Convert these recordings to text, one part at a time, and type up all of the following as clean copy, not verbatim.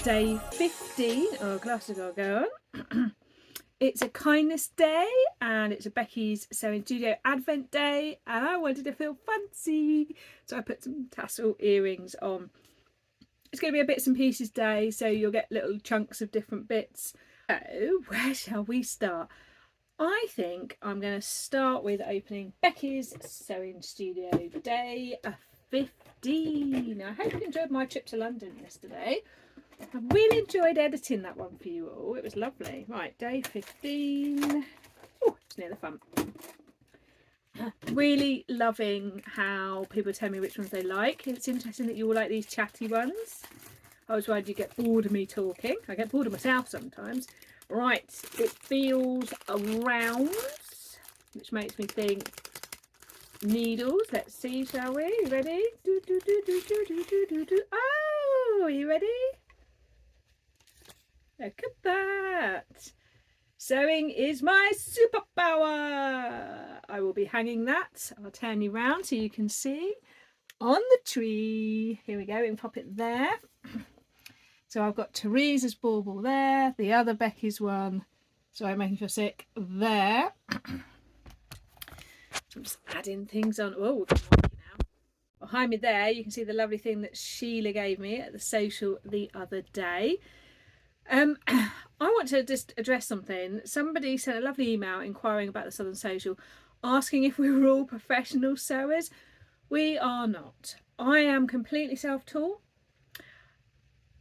day 15. Oh, glasses gotta go on. It's a kindness day and it's a Becky's Sewing Studio Advent day, and I wanted to feel fancy, so I put some tassel earrings on. It's going to be a bits and pieces day, so you'll get little chunks of different bits. So where shall we start? I think I'm going to start with opening Becky's Sewing Studio day 15. I hope you enjoyed my trip to London yesterday. I really enjoyed editing that one for you all. It was lovely. Right, day 15. Oh, it's near the front. Really loving how people tell me which ones they like. It's interesting that you all like these chatty ones. I was worried you get bored of me talking. I get bored of myself sometimes. Right, it feels round, which makes me think needles. Let's see, shall we? You ready? Do, do, do, do, do, do, do, do, do. Oh, are you ready? Look at that. Sewing is my superpower. I will be hanging that. I'll turn you round so you can see on the tree. Here we go. We can pop it there. So I've got Teresa's bauble there, the other Becky's one. So I'm making sure sick there. I'm just adding things on. Oh, now. Behind me there, you can see the lovely thing that Sheila gave me at the social the other day. I want to just address something. Somebody sent a lovely email inquiring about the Southern Social, asking if we were all professional sewers. We are not. I am completely self-taught.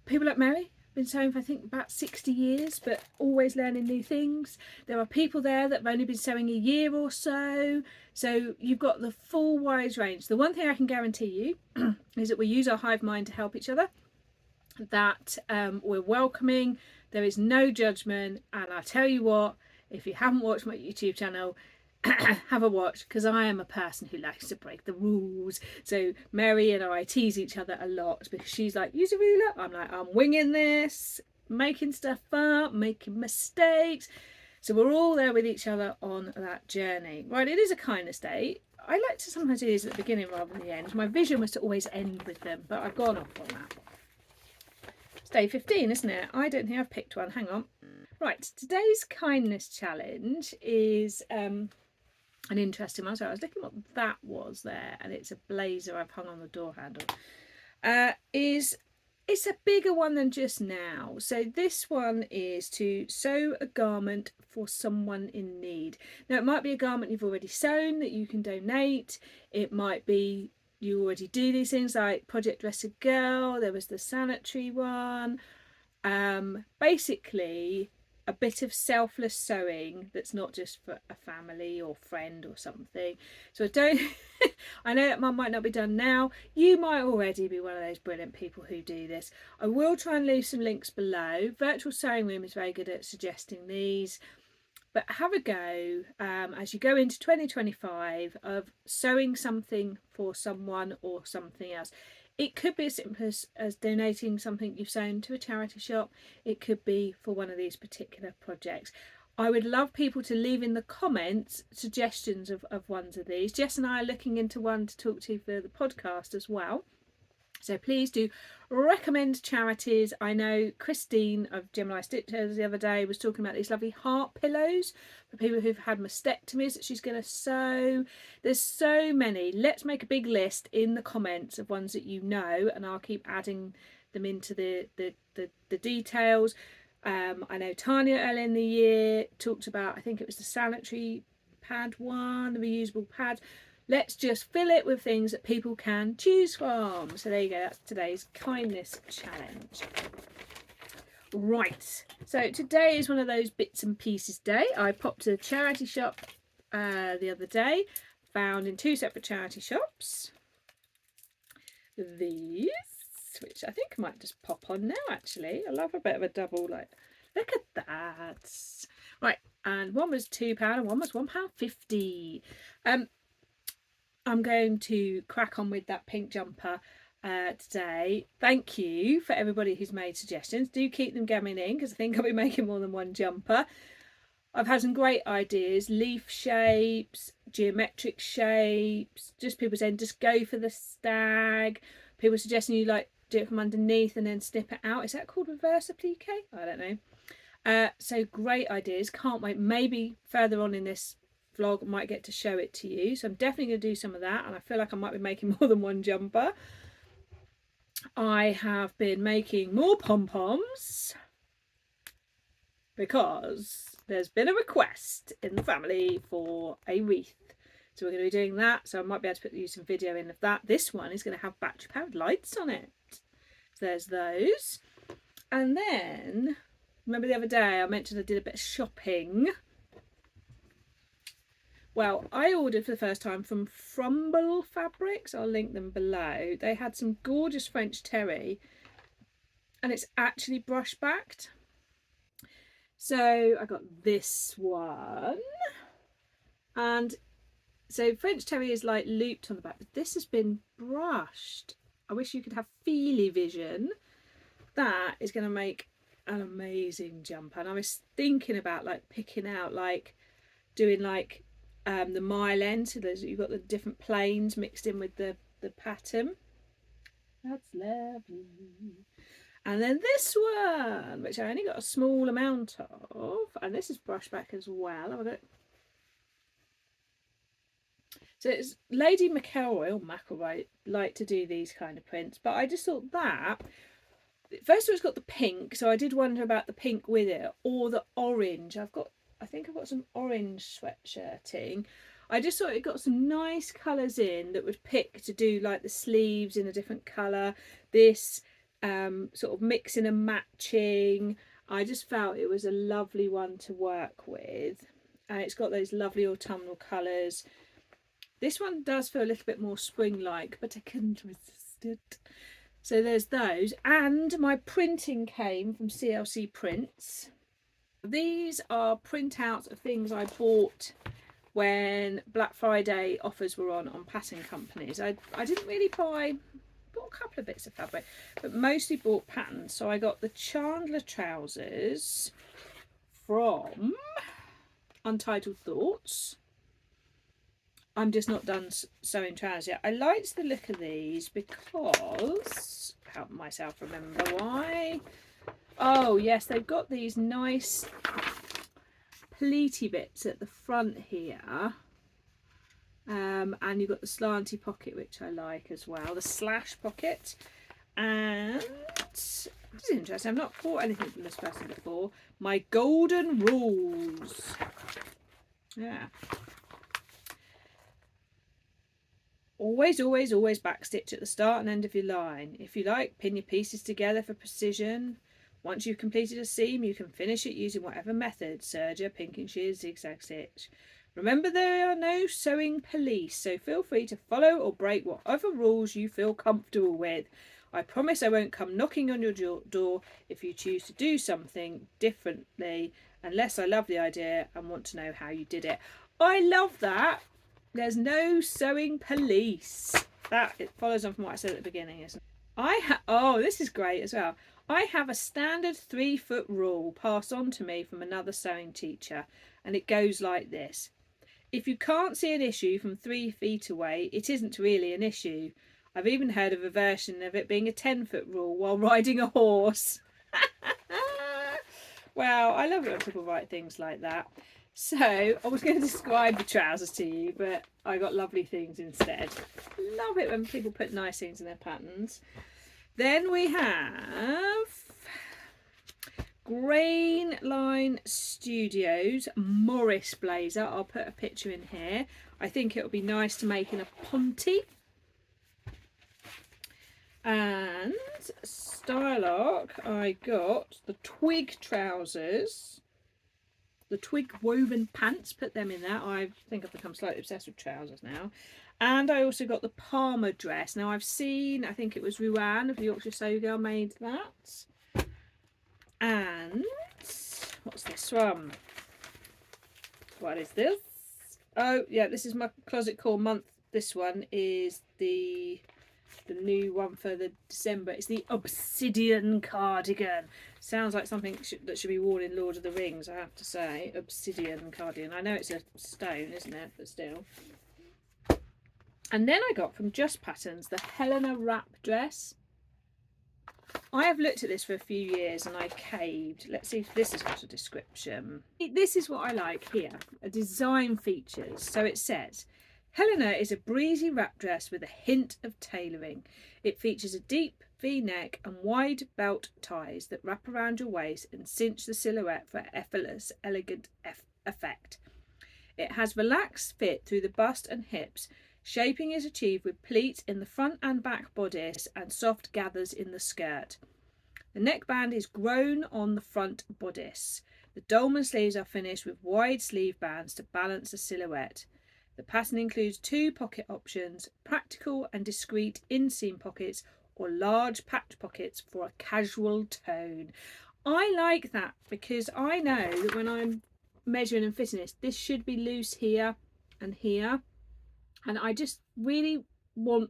People like Mary have been sewing for I think about 60 years, but always learning new things. There are people there that have only been sewing a year or so. So you've got the full wide range. The one thing I can guarantee you is that we use our hive mind to help each other, that we're welcoming, there is no judgment, and I tell you what, if you haven't watched my YouTube channel, have a watch, because I am a person who likes to break the rules. So Mary and I tease each other a lot because she's like, use a ruler, I'm like, I'm winging this, making stuff up, making mistakes. So we're all there with each other on that journey. Right, it is a kindness day. I like to sometimes do this at the beginning rather than the end. My vision was to always end with them, but I've gone off on that. It's day 15, isn't it? I don't think I've picked one. Hang on. Right, today's kindness challenge is an interesting one. So I was looking what that was there, and it's a blazer I've hung on the door handle. It's a bigger one than just now. So this one is to sew a garment for someone in need. Now it might be a garment you've already sewn that you can donate. It might be you already do these things like Project Dress a Girl. There was the sanitary one. Basically a bit of selfless sewing that's not just for a family or friend or something. So I know that mum might not be done now. You might already be one of those brilliant people who do this. I will try and leave some links below. Virtual Sewing Room is very good at suggesting these. But have a go as you go into 2025 of sewing something for someone or something else. It could be as simple as donating something you've sewn to a charity shop. It could be for one of these particular projects. I would love people to leave in the comments suggestions of ones of these. Jess and I are looking into one to talk to for the podcast as well. So please do recommend charities. I know Christine of Gemini Stitchers the other day was talking about these lovely heart pillows for people who've had mastectomies that she's going to sew. There's so many. Let's make a big list in the comments of ones that you know, and I'll keep adding them into the details. I know Tanya earlier in the year talked about, I think it was the sanitary pad one, the reusable pads. Let's just fill it with things that people can choose from. So there you go, that's today's kindness challenge. Right, so today is one of those bits and pieces day. I popped to a charity shop the other day, found in two separate charity shops these, which I think I might just pop on now actually. I love a bit of a double, like, look at that. Right, and one was £2 and one was £1.50. I'm going to crack on with that pink jumper today. Thank you for everybody who's made suggestions. Do keep them coming in because I think I'll be making more than one jumper. I've had some great ideas, leaf shapes, geometric shapes, just people saying just go for the stag, people suggesting you like do it from underneath and then snip it out. Is that called reverse applique? I don't know. So great ideas, can't wait. Maybe further on in this vlog I might get to show it to you, so I'm definitely going to do some of that, and I feel like I might be making more than one jumper. I have been making more pom-poms because there's been a request in the family for a wreath, so we're going to be doing that. So I might be able to put you some video in of that. This one is going to have battery powered lights on it, so there's those. And then remember the other day I mentioned I did a bit of shopping. Well, I ordered for the first time from Frumble Fabrics. I'll link them below. They had some gorgeous French terry, and it's actually brush backed. So I got this one, and so French terry is like looped on the back, but this has been brushed. I wish you could have feely vision. That is going to make an amazing jumper. And I was thinking about like picking out, like doing like the mile end, so you've got the different planes mixed in with the pattern. That's lovely. And then this one, which I only got a small amount of, and this is brush back as well. Have a look. So it's Lady McElroy or McElroy like to do these kind of prints, but I just thought that first of all it's got the pink, so I did wonder about the pink with it or the orange. I think I've got some orange sweatshirting. I just thought it got some nice colours in that would pick to do like the sleeves in a different colour. This sort of mixing and matching. I just felt it was a lovely one to work with. And it's got those lovely autumnal colours. This one does feel a little bit more spring-like, but I couldn't resist it. So there's those. And my printing came from CLC Prints. These are printouts of things I bought when Black Friday offers were on pattern companies. I didn't really bought a couple of bits of fabric, but mostly bought patterns. So I got the Chandler trousers from Untitled Thoughts. I'm just not done sewing trousers yet. I liked the look of these because, help myself remember why. Oh yes, they've got these nice pleaty bits at the front here, and you've got the slanty pocket, which I like as well, the slash pocket. And this is interesting, I've not bought anything from this person before. My golden rules. Yeah. Always, always, always backstitch at the start and end of your line. If you like, pin your pieces together for precision. Once you've completed a seam, you can finish it using whatever method: serger, pinking shears, zigzag stitch. Remember, there are no sewing police, so feel free to follow or break whatever rules you feel comfortable with. I promise I won't come knocking on your door if you choose to do something differently, unless I love the idea and want to know how you did it. I love that. There's no sewing police. That it follows on from what I said at the beginning, isn't it? Oh, this is great as well. I have a standard 3-foot rule passed on to me from another sewing teacher, and it goes like this. If you can't see an issue from 3 feet away, it isn't really an issue. I've even heard of a version of it being a 10-foot rule while riding a horse. Wow, I love it when people write things like that. So I was going to describe the trousers to you, but I got lovely things instead. Love it when people put nice things in their patterns. Then we have Grain Line Studios Morris blazer. I'll put a picture in here. I think it would be nice to make in a ponte. And Stylark, I got the twig trousers. The twig woven pants, put them in there. I think I've become slightly obsessed with trousers now. And I also got the Palmer dress. Now I've seen, I think it was Ruan of the Yorkshire Sew Girl made that. And what's this from? What is this? Oh yeah, this is my closet core month. This one is the new one for the December. It's the Obsidian cardigan. Sounds like something that should be worn in Lord of the Rings, I have to say. Obsidian cardigan. I know it's a stone, isn't it? But still. And then I got from Just Patterns the Helena wrap dress. I have looked at this for a few years and I caved. Let's see if this has got a description. This is what I like here, a design features. So it says, Helena is a breezy wrap dress with a hint of tailoring. It features a deep V-neck and wide belt ties that wrap around your waist and cinch the silhouette for effortless, elegant effect. It has relaxed fit through the bust and hips. Shaping is achieved with pleats in the front and back bodice and soft gathers in the skirt. The neckband is grown on the front bodice. The dolman sleeves are finished with wide sleeve bands to balance the silhouette. The pattern includes 2 pocket options, practical and discreet inseam pockets or large patch pockets for a casual tone. I like that because I know that when I'm measuring and fitting this should be loose here and here. And I just really want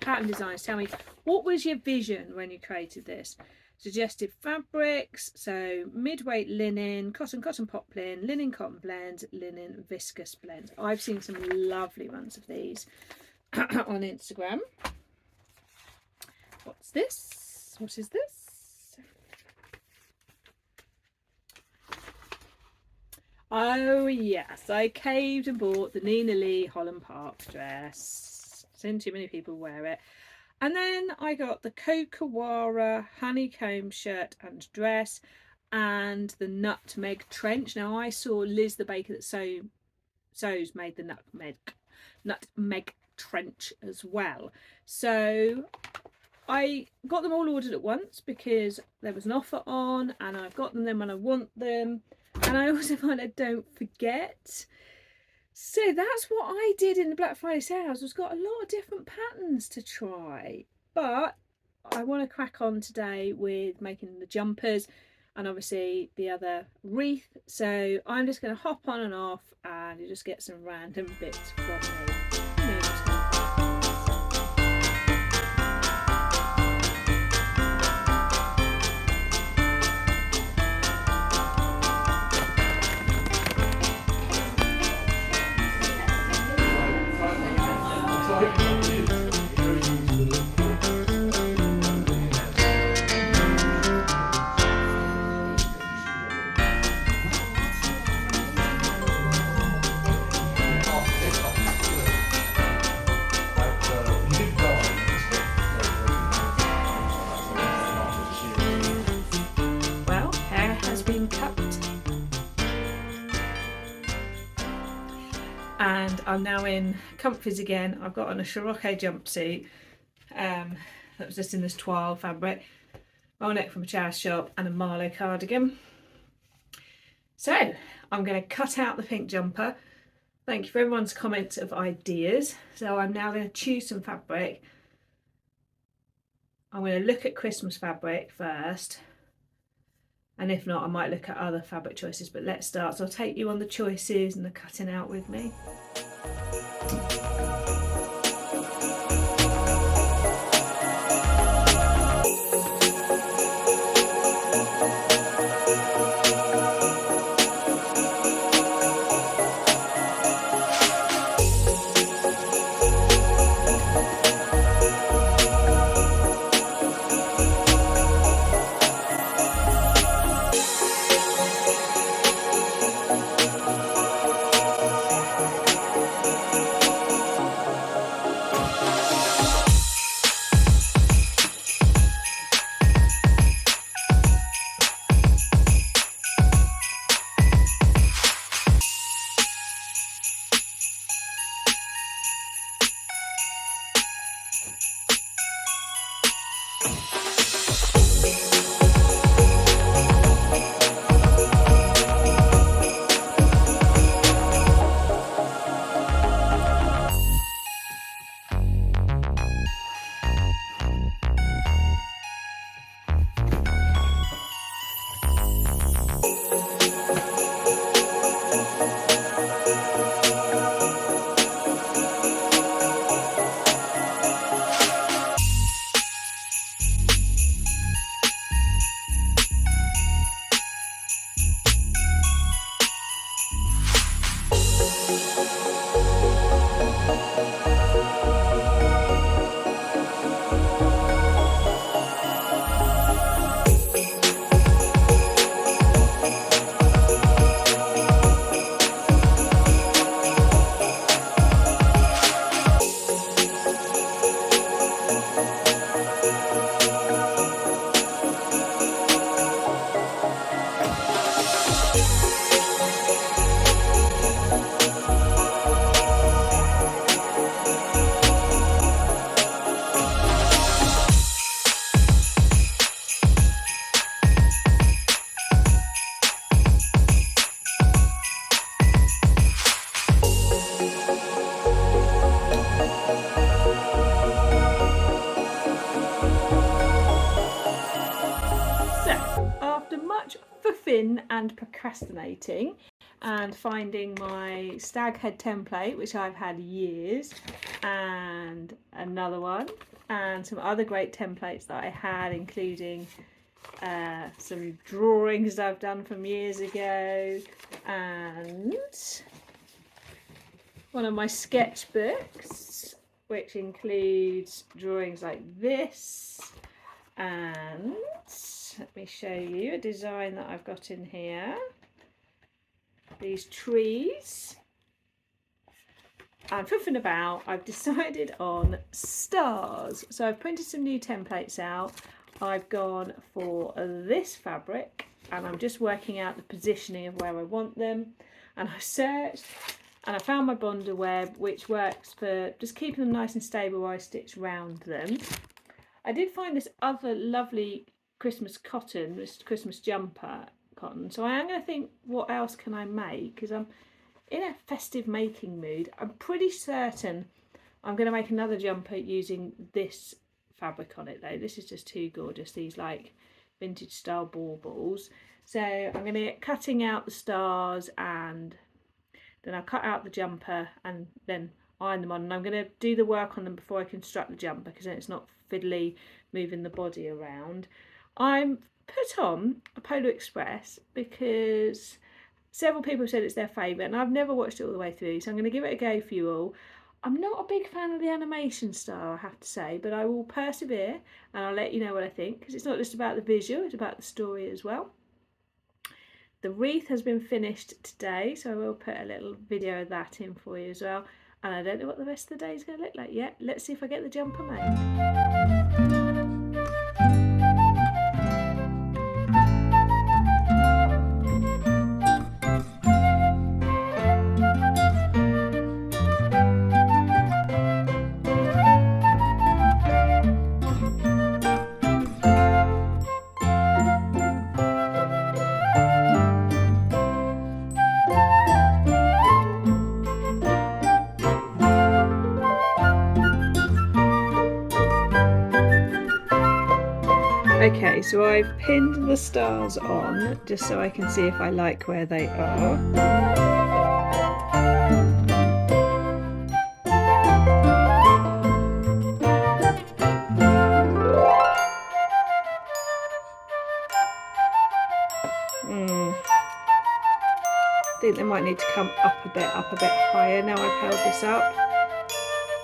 pattern designers to tell me, what was your vision when you created this? Suggested fabrics, so mid-weight linen, cotton poplin, linen cotton blends, linen viscose blends. I've seen some lovely ones of these on Instagram. What's this? What is this? Oh yes, I caved and bought the Nina Lee Holland Park dress. Seen too many people wear it. And then I got the Kokawara honeycomb shirt and dress and the nutmeg trench. Now I saw Liz the baker that sews made the nutmeg trench as well. So I got them all ordered at once because there was an offer on, and I've got them then when I want them. And I also find I don't forget. So that's what I did in the Black Friday sales. Was got a lot of different patterns to try. But I want to crack on today with making the jumpers and obviously the other wreath. So I'm just going to hop on and off and you just get some random bits from me. And I'm now in comfies again. I've got on a Sirocco jumpsuit that was just in this toile fabric, roll neck from a charity shop, and a Marlowe cardigan. So I'm going to cut out the pink jumper. Thank you for everyone's comments of ideas. So I'm now going to choose some fabric. I'm going to look at Christmas fabric first, and if not I might look at other fabric choices, but let's start. So I'll take you on the choices and the cutting out with me. been and procrastinating and finding my stag head template, which I've had years, and another one, and some other great templates that I had, including some drawings I've done from years ago, and one of my sketchbooks, which includes drawings like this. And let me show you a design that I've got in here. These trees. And flipping about, I've decided on stars. So I've printed some new templates out. I've gone for this fabric and I'm just working out the positioning of where I want them. And I searched and I found my Bonder web, which works for just keeping them nice and stable while I stitch round them. I did find this other lovely Christmas cotton, this Christmas jumper cotton. So I am going to think, what else can I make? Because I'm in a festive making mood. I'm pretty certain I'm going to make another jumper using this fabric on it though. This is just too gorgeous, these like vintage style baubles. So I'm going to get cutting out the stars, and then I'll cut out the jumper and then iron them on, and I'm going to do the work on them before I construct the jumper, because then it's not fiddly moving the body around. I'm put on a Polar Express because several people said it's their favourite and I've never watched it all the way through, so I'm going to give it a go for you all. I'm not a big fan of the animation style, I have to say, but I will persevere and I'll let you know what I think, because it's not just about the visual, it's about the story as well. The wreath has been finished today, so I will put a little video of that in for you as well. And I don't know what the rest of the day is going to look like yet. Let's see if I get the jumper made. Okay, so I've pinned the stars on just so I can see if I like where they are. I think they might need to come up a bit higher now I've held this up.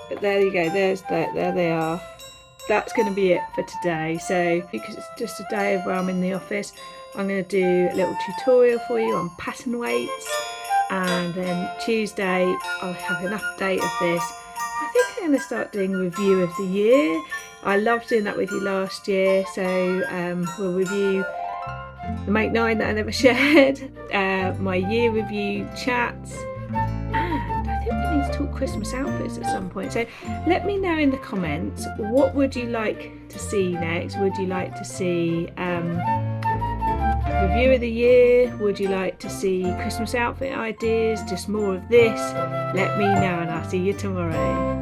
But there you go, there they are. That's going to be it for today. So because it's just a day where I'm in the office, I'm going to do a little tutorial for you on pattern weights, and then Tuesday I'll have an update of this. I think I'm going to start doing a review of the year. I loved doing that with you last year, so we'll review the Make 9 that I never shared, my year review chats, and I think we need to talk Christmas outfits at some point. So let me know in the comments, what would you like to see next? Would you like to see review of the year? Would you like to see Christmas outfit ideas? Just more of this? Let me know and I'll see you tomorrow.